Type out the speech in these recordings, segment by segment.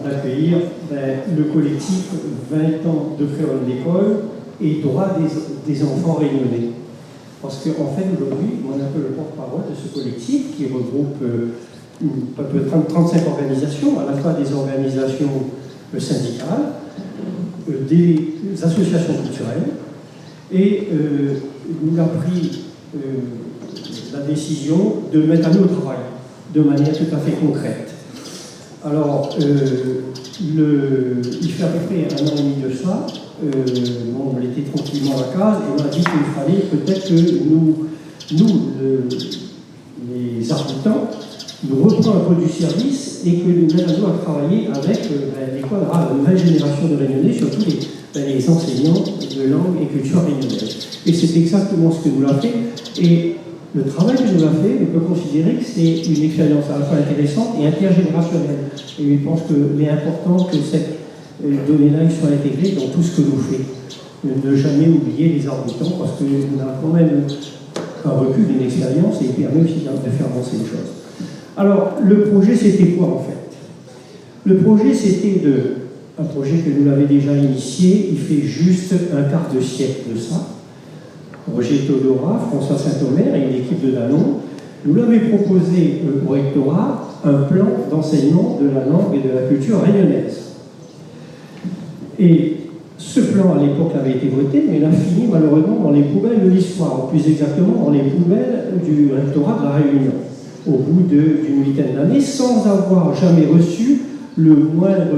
d'accueillir le collectif 20 ans de créole d'école et droit des enfants réunionnais. Parce qu'en fait, aujourd'hui, on est un peu le porte-parole de ce collectif qui regroupe à peu près 35 organisations, à la fois des organisations syndicales, des associations culturelles, et nous avons pris la décision de mettre à nous au travail de manière tout à fait concrète. Alors, il fait à peu près 1 an et demi de ça, on était tranquillement à la case et on a dit qu'il fallait peut-être que nous les arbitrants, nous reprenions un peu du service et que nous allions à travailler avec la nouvelle génération de Réunionnais, surtout les enseignants de langue et culture réunionnaise. Et c'est exactement ce que nous l'avons fait. Et le travail que nous avons fait, on peut considérer que c'est une expérience à la fois intéressante et intergénérationnelle. Et je pense qu'il est important que cette donnée-là soit intégrée dans tout ce que nous faisons. Ne jamais oublier les arbitrants parce qu'on a quand même un recul, une expérience et il permet aussi de faire avancer les choses. Alors, le projet, c'était quoi en fait? Le projet, c'était un projet que nous l'avons déjà initié, il fait juste un quart de siècle de ça. Roger Todora, François Saint-Omer et une équipe de Dallon, nous l'avons proposé au rectorat un plan d'enseignement de la langue et de la culture réunionnaise. Et ce plan, à l'époque, avait été voté, mais il a fini malheureusement dans les poubelles de l'histoire, ou plus exactement dans les poubelles du rectorat de la Réunion, au bout d'une huitaine d'années, sans avoir jamais reçu le moindre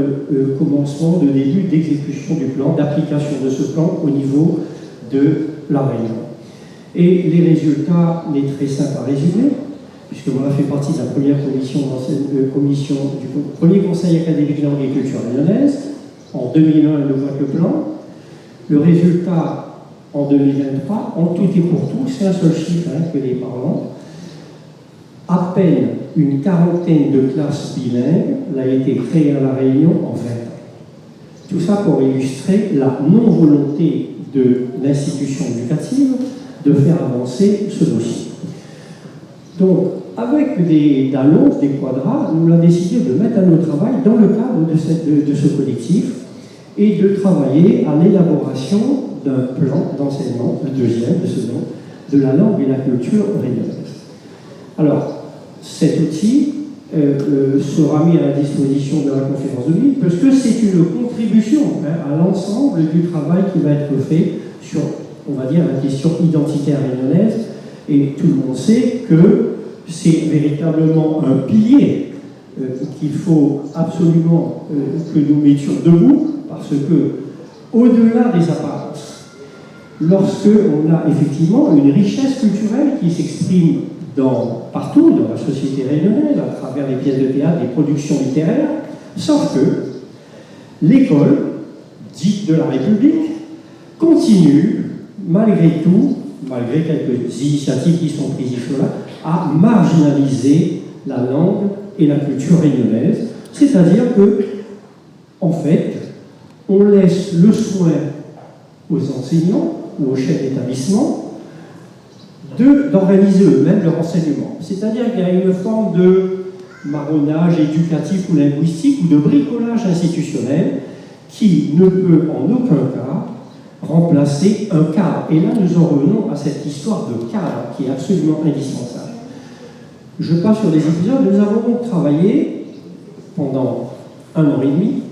commencement de début d'exécution du plan, d'application de ce plan au niveau de la Réunion. Et les résultats n'est très simple à résumer, puisque moi, je fais partie de la première commission du premier conseil académique langue et culture réunionnaise. En 2001, nous voit le plan. Le résultat, en 2023, en tout et pour tout, c'est un seul chiffre que les parlons. À peine une quarantaine de classes bilingues a été créée à La Réunion en 20 ans. Tout ça pour illustrer la non-volonté de l'institution éducative de faire avancer ce dossier. Donc, avec des annonces, des quadras, nous avons décidé de mettre à notre travail dans le cadre de ce collectif et de travailler à l'élaboration d'un plan d'enseignement, le deuxième de ce nom, de la langue et la culture réunionnaise. Alors, cet outil sera mis à la disposition de la conférence de Lille parce que c'est une contribution à l'ensemble du travail qui va être fait sur, on va dire, la question identitaire réunionnaise. Et tout le monde sait que c'est véritablement un pilier qu'il faut absolument que nous mettions debout parce que, au-delà des apparences, lorsque on a effectivement une richesse culturelle qui s'exprime partout dans la société réunionnaise, à travers les pièces de théâtre, les productions littéraires, sauf que l'école, dite de la République, continue, malgré tout, malgré quelques initiatives qui sont prises ici-là, à marginaliser la langue et la culture réunionnaise. C'est-à-dire que, en fait, on laisse le soin aux enseignants ou aux chefs d'établissement d'organiser eux-mêmes leur enseignement. C'est-à-dire qu'il y a une forme de marronnage éducatif ou linguistique ou de bricolage institutionnel qui ne peut en aucun cas remplacer un cadre. Et là, nous en revenons à cette histoire de cadre qui est absolument indispensable. Je passe sur des épisodes. Nous avons travaillé pendant 1 an et demi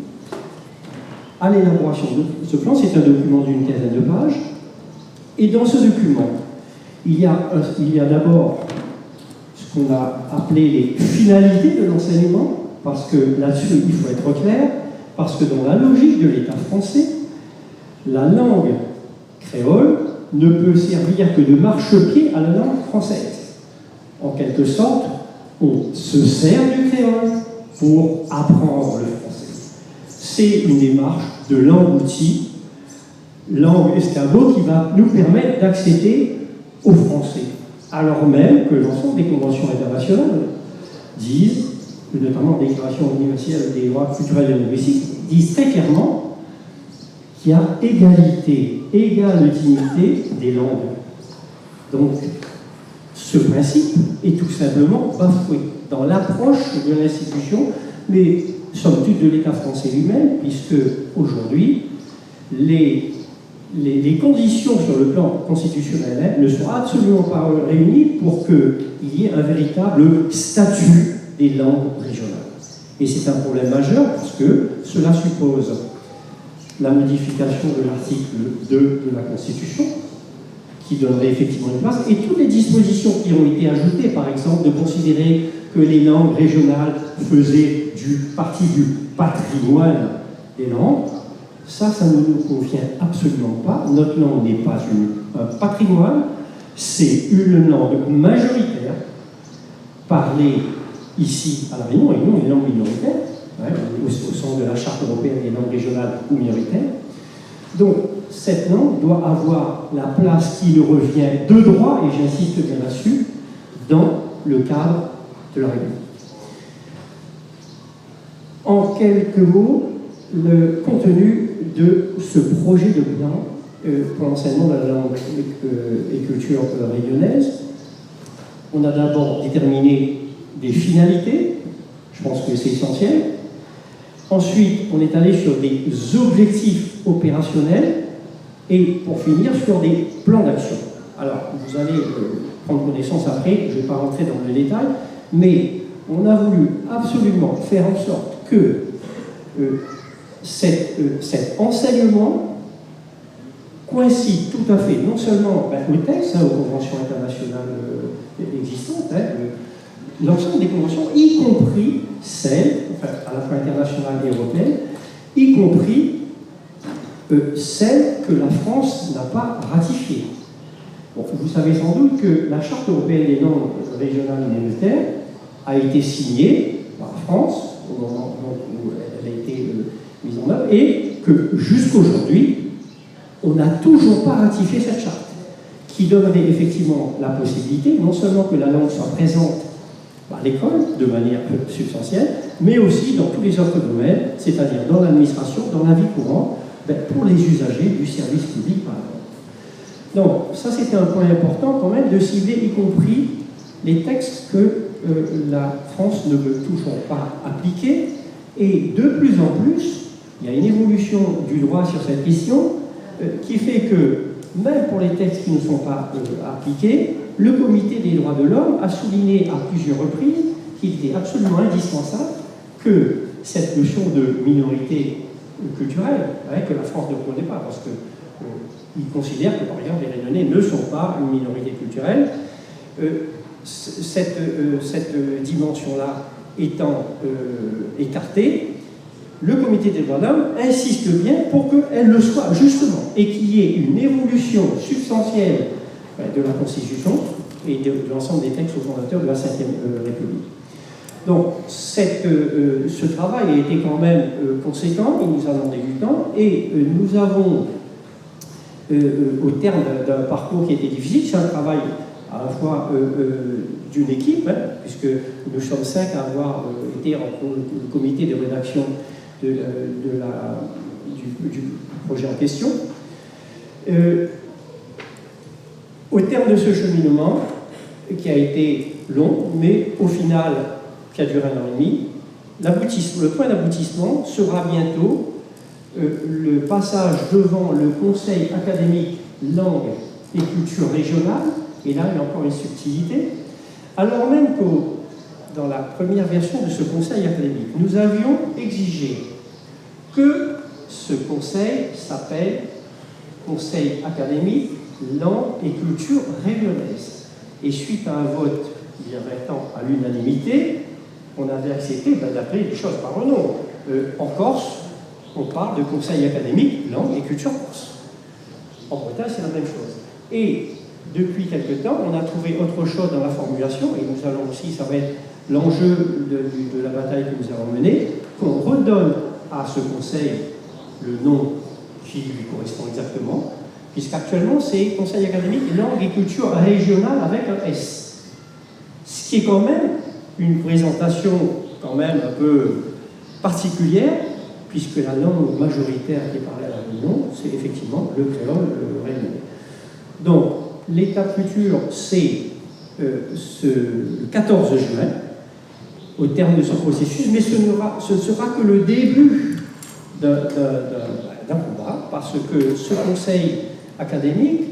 à l'élaboration de ce plan. C'est un document d'une quinzaine de pages. Et dans ce document, il y a d'abord ce qu'on a appelé les finalités de l'enseignement, parce que là-dessus, il faut être clair, parce que dans la logique de l'État français, la langue créole ne peut servir que de marchepied à la langue française. En quelque sorte, on se sert du créole pour apprendre le français. C'est une démarche de langue-outil, langue escabeau, qui va nous permettre d'accéder au français, alors même que l'ensemble des conventions internationales disent, notamment la Déclaration universelle des droits culturels et linguistiques, disent très clairement qu'il y a égalité, égale utilité des langues. Donc, ce principe est tout simplement bafoué dans l'approche de l'institution, mais somme toute de l'État français lui-même, puisque aujourd'hui, les conditions sur le plan constitutionnel ne sont absolument pas réunies pour qu'il y ait un véritable statut des langues régionales. Et c'est un problème majeur parce que cela suppose la modification de l'article 2 de la Constitution, qui donnerait effectivement une place, et toutes les dispositions qui ont été ajoutées, par exemple, de considérer que les langues régionales faisaient partie du patrimoine des langues, ça ne nous convient absolument pas. Notre langue n'est pas un patrimoine, c'est une langue majoritaire, parlée ici à La Réunion, et non une langue minoritaire, au sens de la Charte européenne des langues régionales ou minoritaires. Donc, cette langue doit avoir la place qui lui revient de droit, et j'insiste bien là-dessus, dans le cadre de la Réunion. En quelques mots, le contenu de ce projet de plan pour l'enseignement de la langue et culture réunionnaise. On a d'abord déterminé des finalités, je pense que c'est essentiel. Ensuite, on est allé sur des objectifs opérationnels et pour finir sur des plans d'action. Alors, vous allez prendre connaissance après, je ne vais pas rentrer dans le détail, mais on a voulu absolument faire en sorte que cet enseignement coïncide tout à fait, non seulement au texte, aux conventions internationales existantes, l'ensemble des conventions, y compris celles, à la fois internationales et européennes, y compris celles que la France n'a pas ratifiées. Bon, vous savez sans doute que la Charte européenne des langues régionales et minoritaires a été signée par la France au moment où elle a été mise en œuvre, et que jusqu'aujourd'hui, on n'a toujours pas ratifié cette charte, qui donnerait effectivement la possibilité, non seulement que la langue soit présente à l'école de manière substantielle, mais aussi dans tous les autres domaines, c'est-à-dire dans l'administration, dans la vie courante, pour les usagers du service public, par exemple. Donc, ça c'était un point important quand même, de cibler y compris les textes que la France ne veut toujours pas appliquer, et de plus en plus, il y a une évolution du droit sur cette question qui fait que, même pour les textes qui ne sont pas appliqués, le Comité des droits de l'homme a souligné à plusieurs reprises qu'il était absolument indispensable que cette notion de minorité culturelle, que la France ne connaît pas, parce qu'il considère que, par exemple, les Réunionnais ne sont pas une minorité culturelle, cette dimension-là étant écartée, le Comité des droits de l'homme insiste bien pour qu'elle le soit justement, et qu'il y ait une évolution substantielle de la Constitution et de l'ensemble des textes fondateurs de la Ve République. Donc, ce travail a été quand même conséquent, il nous a demandé du temps, et nous avons, au terme d'un parcours qui était difficile, c'est un travail à la fois d'une équipe, puisque nous sommes 5 à avoir été le comité de rédaction du projet en question. Au terme de ce cheminement, qui a été long, mais au final, qui a duré 1 an et demi, le point d'aboutissement sera bientôt le passage devant le Conseil académique langue et culture régionale, et là il y a encore une subtilité, alors même que dans la première version de ce Conseil académique, nous avions exigé que ce conseil s'appelle Conseil académique langue et culture réunionnaise. Et suite à un vote il y a 20 ans à l'unanimité, on avait accepté d'appeler les choses par un nom. En Corse, on parle de Conseil académique langue et culture corse. En Bretagne, c'est la même chose. Et depuis quelque temps, on a trouvé autre chose dans la formulation, et nous allons aussi, ça va être l'enjeu de la bataille que nous avons menée, qu'on redonne à ce conseil le nom qui lui correspond exactement, puisqu'actuellement c'est Conseil académique langue et culture régionale avec un S. Ce qui est quand même une présentation quand même un peu particulière, puisque la langue majoritaire qui est parlée à la Réunion, c'est effectivement le créole réunionnais. Donc, l'étape future, c'est le 14 juin, au terme de ce processus, mais ce ne sera que le début d'un combat, parce que ce conseil académique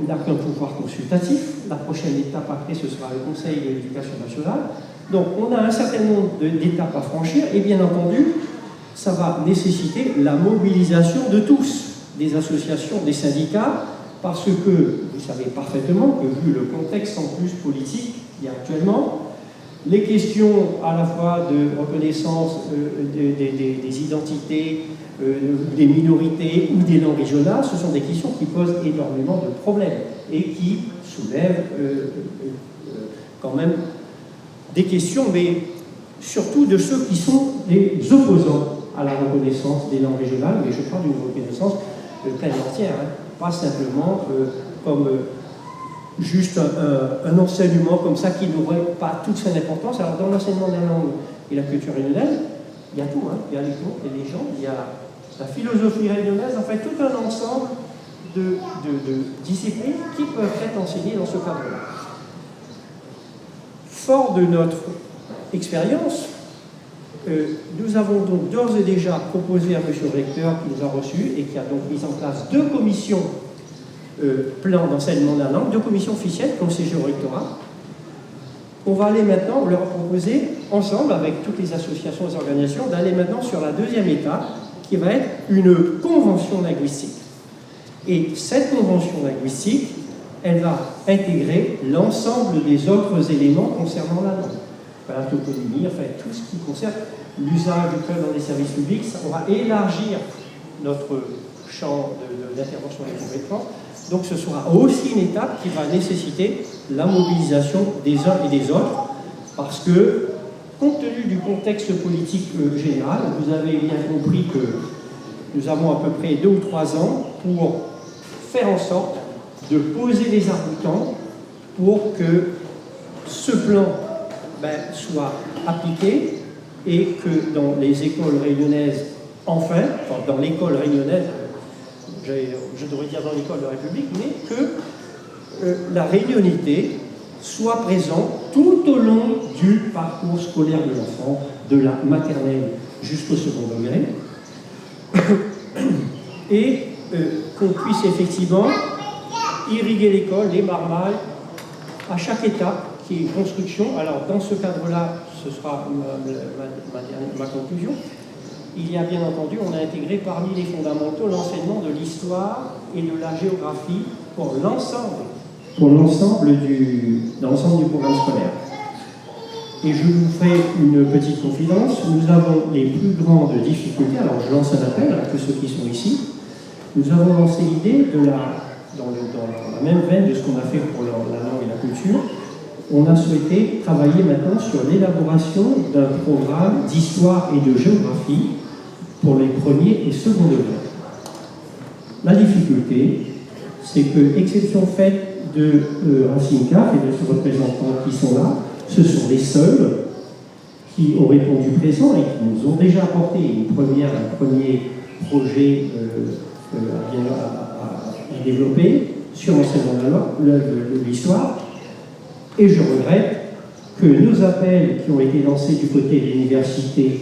n'a qu'un pouvoir consultatif. La prochaine étape après, ce sera le Conseil de l'éducation nationale. Donc on a un certain nombre d'étapes à franchir, et bien entendu, ça va nécessiter la mobilisation de tous, des associations, des syndicats, parce que vous savez parfaitement que vu le contexte en plus politique qu'il y a actuellement, les questions à la fois de reconnaissance des identités, des minorités ou des langues régionales, ce sont des questions qui posent énormément de problèmes et qui soulèvent quand même des questions, mais surtout de ceux qui sont les opposants à la reconnaissance des langues régionales, mais je parle d'une reconnaissance pleine et entière, hein, pas simplement comme juste un enseignement comme ça qui n'aurait pas toute son importance. Alors dans l'enseignement de la langue et la culture réunionnaise, il y a tout, hein. Il y a les contes, il y a les légendes, il y a la philosophie réunionnaise, en fait tout un ensemble de disciplines qui peuvent être enseignées dans ce cadre-là. Fort de notre expérience, nous avons donc d'ores et déjà proposé à M. le recteur qui nous a reçus et qui a donc mis en place 2 commissions plan d'enseignement de la langue, 2 commissions officielles qui ont siégé au rectorat. On va aller maintenant, on leur a proposé ensemble avec toutes les associations et organisations d'aller maintenant sur la 2e étape qui va être une convention linguistique. Et cette convention linguistique, elle va intégrer l'ensemble des autres éléments concernant la langue. La toponymie, enfin tout ce qui concerne l'usage du créole dans les services publics, ça, on va élargir notre champ d'intervention des compétences. Donc ce sera aussi une étape qui va nécessiter la mobilisation des uns et des autres, parce que, compte tenu du contexte politique général, vous avez bien compris que nous avons à peu près 2 ou 3 ans pour faire en sorte de poser les aboutants pour que ce plan soit appliqué et que dans les écoles réunionnaises, enfin dans l'école réunionnaise, je devrais dire dans l'école de la République, mais que la réunionité soit présente tout au long du parcours scolaire de l'enfant, de la maternelle jusqu'au second degré, et qu'on puisse effectivement irriguer l'école, les marmailles, à chaque étape qui est construction. Alors dans ce cadre-là, ce sera ma conclusion. Il y a bien entendu, on a intégré parmi les fondamentaux l'enseignement de l'histoire et de la géographie pour l'ensemble du programme scolaire. Et je vous ferai une petite confidence, nous avons les plus grandes difficultés, alors je lance un appel à tous ceux qui sont ici, nous avons lancé l'idée dans la même veine de ce qu'on a fait pour la langue et la culture. On a souhaité travailler maintenant sur l'élaboration d'un programme d'histoire et de géographie pour les premiers et seconds degrés. La difficulté, c'est que, exception faite de Racine CAF et de ses représentants qui sont là, ce sont les seuls qui ont répondu présent et qui nous ont déjà apporté un premier projet à développer sur l'enseignement de l'histoire. Et je regrette que nos appels qui ont été lancés du côté de l'université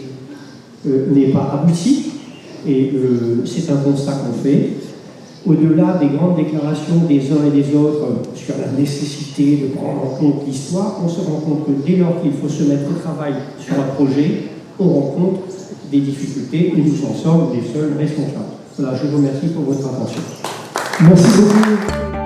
n'aient pas abouti. Et c'est un constat qu'on fait. Au-delà des grandes déclarations des uns et des autres sur la nécessité de prendre en compte l'histoire, on se rend compte que dès lors qu'il faut se mettre au travail sur un projet, on rencontre des difficultés et nous en sommes les seuls responsables. Voilà, je vous remercie pour votre attention. Merci beaucoup.